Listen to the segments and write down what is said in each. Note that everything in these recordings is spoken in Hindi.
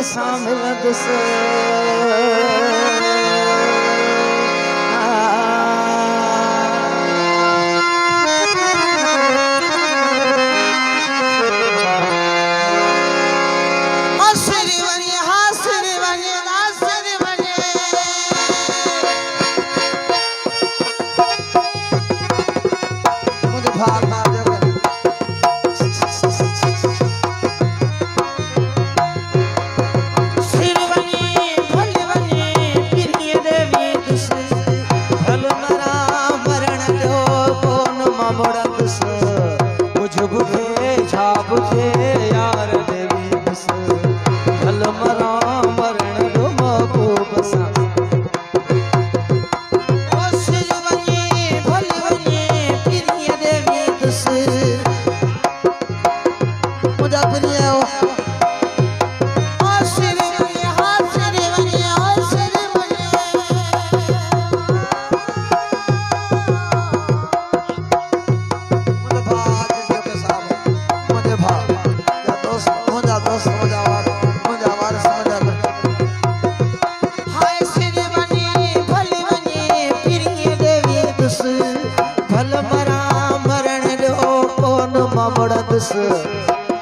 शामिल दुस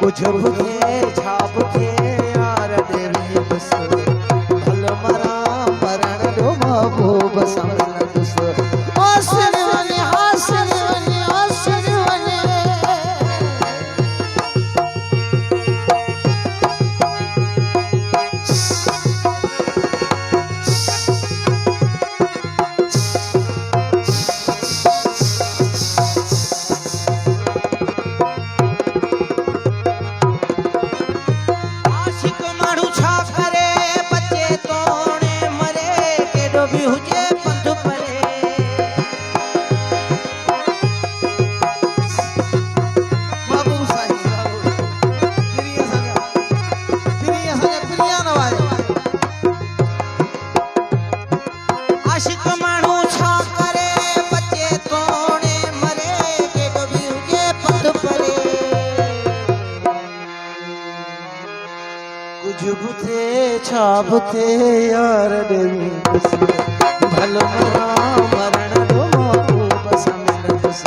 कुछ बुझे छाप थे यार देवी बस भल मरा मरण दो महबूब समझ दुस आसर वने हासर वने आसर वने छाप थे यार देवी बस भल मरा मरण दो महबूब समझ दुस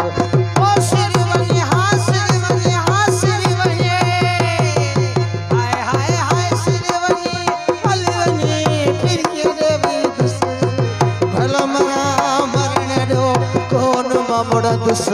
आसर वने हासर वने हासर वने हाय हाय हाय सिर वने भल वने फिर के देवी दुस भल मरा मरण दो कौन ममड़ दुस